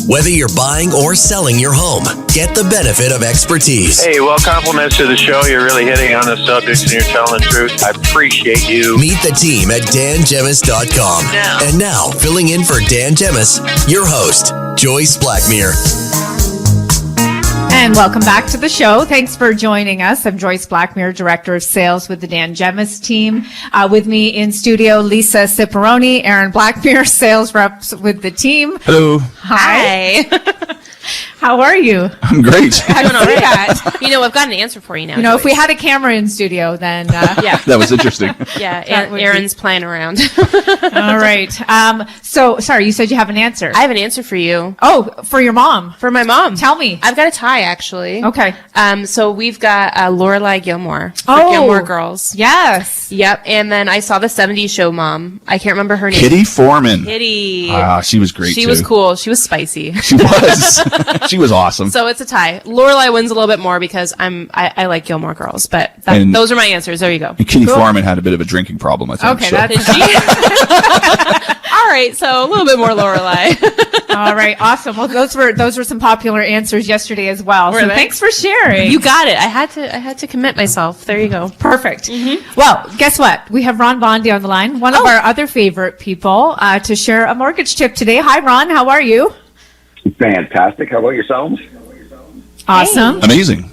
Whether you're buying or selling your home, get the benefit of expertise. Hey, well, compliments to the show. You're really hitting on the subjects and you're telling the truth. I appreciate you. Meet the team at dangemis.com. And now, filling in for Dan Gemis, your host, Joyce Blackmere. And welcome back to the show. Thanks for joining us. I'm Joyce Blackmere, Director of Sales with the Dan Gemis team. With me in studio, Lisa Ciparoni, Aaron Blackmere, sales reps with the team. Hello. Hi. How are you? I'm great. I don't know that. You know, I've got an answer for you now. You know, if we had a camera in studio, then yeah, That was interesting. yeah. Aaron's playing around. All right. So, sorry, you said you have an answer. I have an answer for you. Oh, for your mom. For my mom. Tell me. I've got a tie, actually. Okay. So we've got Lorelai Gilmore for Oh. Gilmore Girls. Yes. Yep. And then I saw the 70s show mom. I can't remember her name. Kitty Foreman. Kitty. She was great, She was cool. She was spicy. She was. She was awesome. So it's a tie. Lorelai wins a little bit more because I like Gilmore Girls, but And- those are my answers. There you go. And Kitty Foreman had a bit of a drinking problem, I think. Okay, so. that's Did she? All right. So a little bit more Lorelai. all right. Awesome. Well, those were some popular answers yesterday as well. Were So they? thanks for sharing. You got it. I had to commit myself. There you go. Perfect. Well, guess what? We have Ron Bondi on the line, one of our other favorite people, to share a mortgage tip today. Hi, Ron. How are you? Fantastic. How about yourselves? Awesome. Amazing.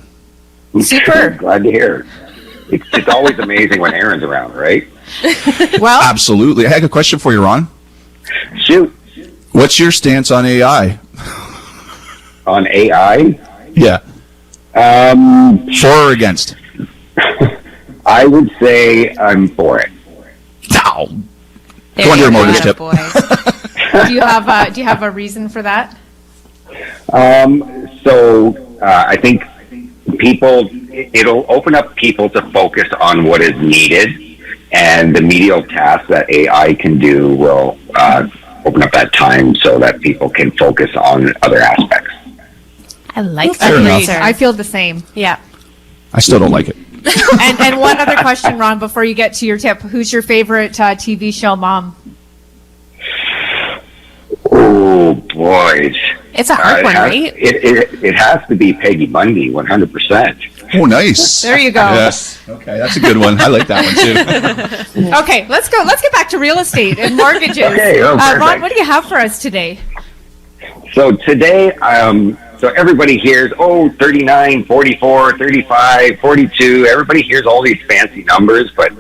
Super. Glad to hear. It's always amazing when Aaron's around, right? Well, Absolutely. I had a question for you, Ron. Shoot. What's your stance on AI? On AI, Yeah. For or against? I would say I'm for it. Ow. There Go on to you your go. mortgage tip. Boy. do you have a reason for that? I think it'll open up people to focus on what is needed, and the medial tasks that AI can do will open up that time so that people can focus on other aspects. I like Fair that enough. answer. I feel the same. Yeah. I still don't like it. And one other question, Ron, before you get to your tip. Who's your favorite TV show mom? Oh, boys. It's a hard one, right? It has to be Peggy Bundy, 100%. Oh, nice. There you go. Yes. Okay, that's a good one. I like that one, too. Okay, let's go. Let's get back to real estate and mortgages. Okay, Ron, perfect. what do you have for us today? So today, so everybody hears, 39, 44, 35, 42. Everybody hears all these fancy numbers, but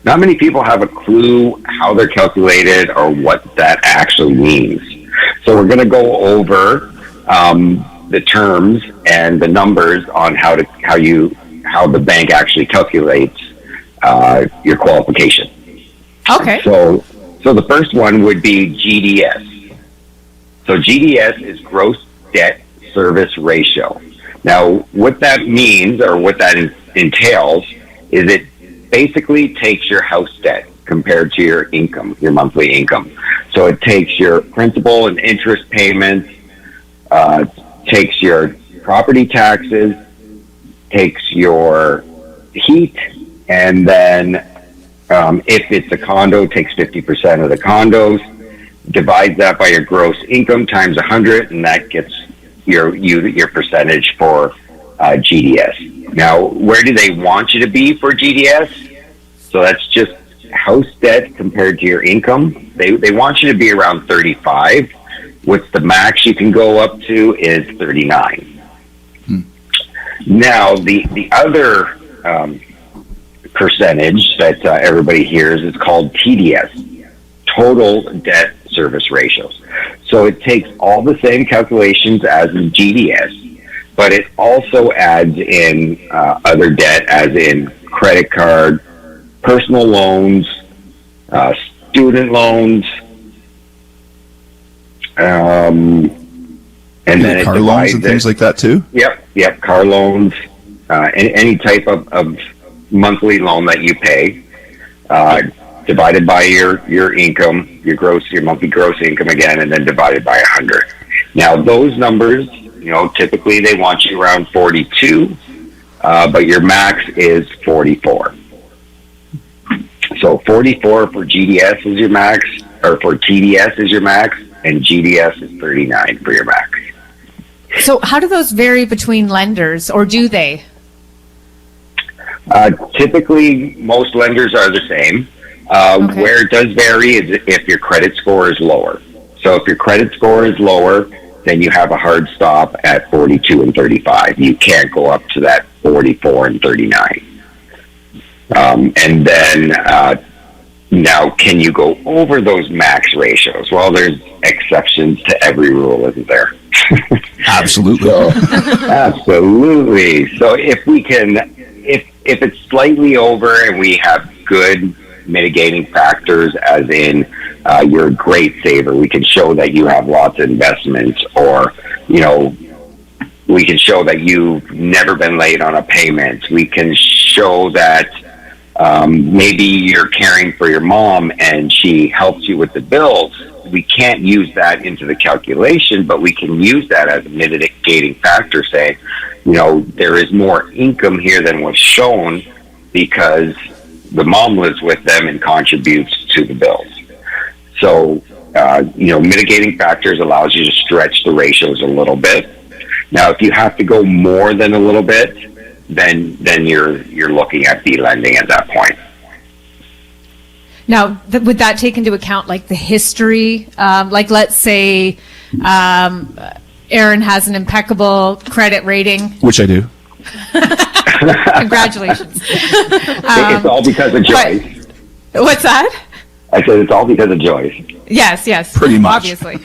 not many people have a clue how they're calculated or what that actually means. So we're going to go over the terms and the numbers on how the bank actually calculates your qualification. Okay. So the first one would be GDS. So GDS is gross debt service ratio. Now, what that means or what that entails is it basically takes your house debt compared to your income, your monthly income. So it takes your principal and interest payments, takes your property taxes, takes your heat, and then if it's a condo, takes 50% of the condos, divides that by your gross income times 100, and that gets your percentage for GDS. Now, where do they want you to be for GDS? So that's just house debt compared to your income. They want you to be around 35. What's the max you can go up to is 39. Now, the other percentage that everybody hears is called TDS, total debt service ratios. So it takes all the same calculations as in GDS, but it also adds in other debt, as in credit card, personal loans, student loans, and then it car loans and divides things like that, too? Yep, car loans, any type of monthly loan that you pay, divided by your income, your monthly gross income again, and then divided by 100. Now, those numbers, typically they want you around 42, but your max is 44. So 44 for GDS is your max, or for TDS is your max, and GDS is 39 for your max. So how do those vary between lenders, or do they? Typically, most lenders are the same. Okay. Where it does vary is if your credit score is lower. So if your credit score is lower, then you have a hard stop at 42 and 35. You can't go up to that 44 and 39. And then now, can you go over those max ratios? Well, there's exceptions to every rule, isn't there? Absolutely. So, absolutely. So if we can, if it's slightly over and we have good mitigating factors, as in you're a great saver, we can show that you have lots of investments, or, you know, we can show that you've never been late on a payment. We can show that maybe you're caring for your mom and she helps you with the bills. We can't use that into the calculation, but we can use that as a mitigating factor, saying, you know, there is more income here than was shown because the mom lives with them and contributes to the bills. So, you know, mitigating factors allows you to stretch the ratios a little bit. Now, if you have to go more than a little bit, then you're looking at de-lending at that point. Now, would that take into account like the history? Like, let's say Aaron has an impeccable credit rating. Which I do. Congratulations. It's all because of Joyce. What's that? I said it's all because of Joyce. Yes. Pretty much. Obviously.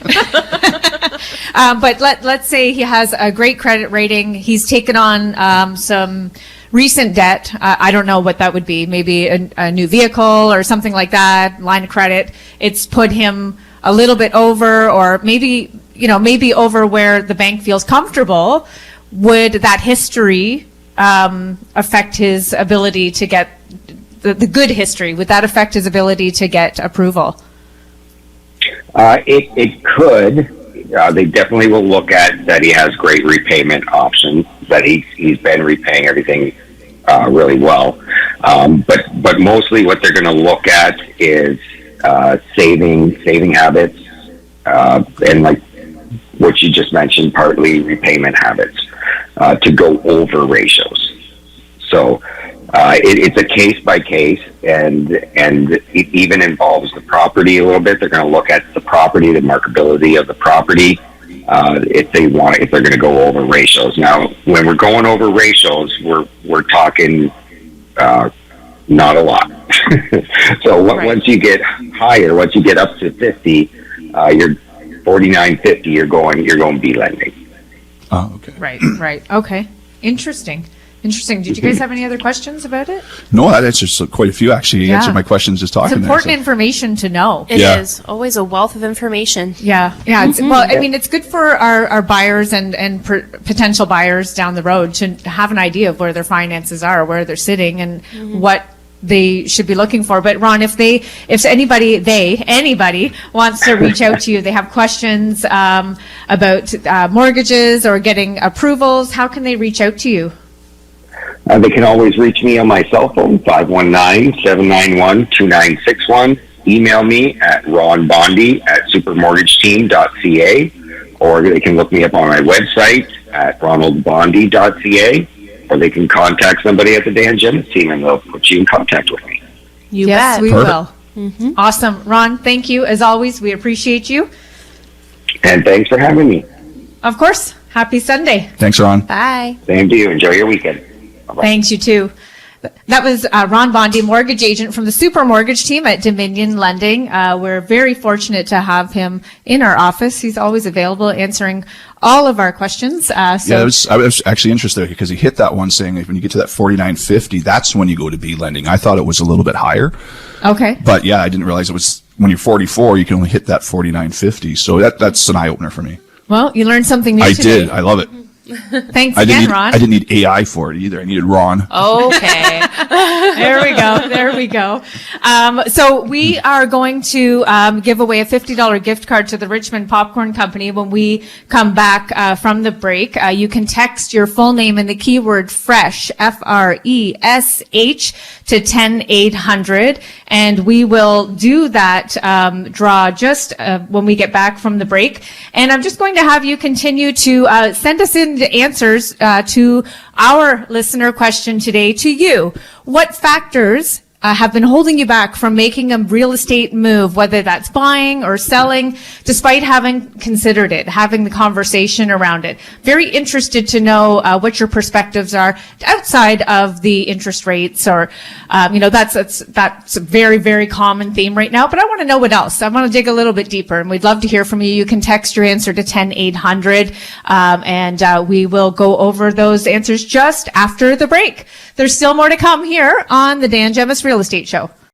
But let's say he has a great credit rating. He's taken on some recent debt. I don't know what that would be. Maybe a new vehicle or something like that, line of credit. It's put him a little bit over, or maybe over where the bank feels comfortable. Would that history affect his ability to get the good history? Would that affect his ability to get approval? It could. They definitely will look at that he has great repayment options, that he's been repaying everything really well. But mostly what they're going to look at is saving habits, and like what you just mentioned, partly repayment habits, to go over ratios. So it's a case by case, and it even involves the property a little bit. They're going to look at the property, the marketability of the property, if they're going to go over ratios. Now, when we're going over ratios, we're talking not a lot. So once you get higher, once you get up to 50, you're 49, 50. You're going B lending. Oh, okay. Right. Okay. Interesting. Did you guys have any other questions about it? No, that answers quite a few. Actually, you answered my questions just talking. It's important there, information to know. It is always a wealth of information. Yeah. Well, I mean, it's good for our buyers and potential buyers down the road to have an idea of where their finances are, where they're sitting, and what they should be looking for. But Ron, if anybody wants to reach out to you, they have questions about mortgages or getting approvals, how can they reach out to you? They can always reach me on my cell phone, 519-791-2961. Email me at ronbondi@supermortgageteam.ca, or they can look me up on my website at ronaldbondi.ca, or they can contact somebody at the Dan Gemis team and they'll put you in contact with me. Yes, bet. we will. Awesome. Ron, thank you. As always, we appreciate you. And thanks for having me. Of course. Happy Sunday. Thanks, Ron. Bye. Same to you. Enjoy your weekend. Bye-bye. Thanks, you too. That was Ron Bondi, mortgage agent from the Super Mortgage team at Dominion Lending. We're very fortunate to have him in our office. He's always available, answering all of our questions. I was actually interested because he hit that one saying when you get to that 49.50, that's when you go to B lending. I thought it was a little bit higher. Okay. But yeah, I didn't realize it was when you're 44, you can only hit that 49.50. So that's an eye opener for me. Well, you learned something new I today. did. I love it. Thanks I again, didn't need, Ron. I didn't need AI for it either. I needed Ron. Okay. There we go. So we are going to give away a $50 gift card to the Richmond Popcorn Company when we come back from the break. You can text your full name and the keyword FRESH, FRESH, to 10800, and we will do that draw just when we get back from the break. And I'm just going to have you continue to send us in the answers to our listener question today to you. What factors have been holding you back from making a real estate move, whether that's buying or selling, despite having considered it, having the conversation around it? Very interested to know what your perspectives are outside of the interest rates, or that's a very, very common theme right now. But I want to know what else. I want to dig a little bit deeper, and we'd love to hear from you. You can text your answer to 10800, and we will go over those answers just after the break. There's still more to come here on the Dan Gemis Real Estate Show.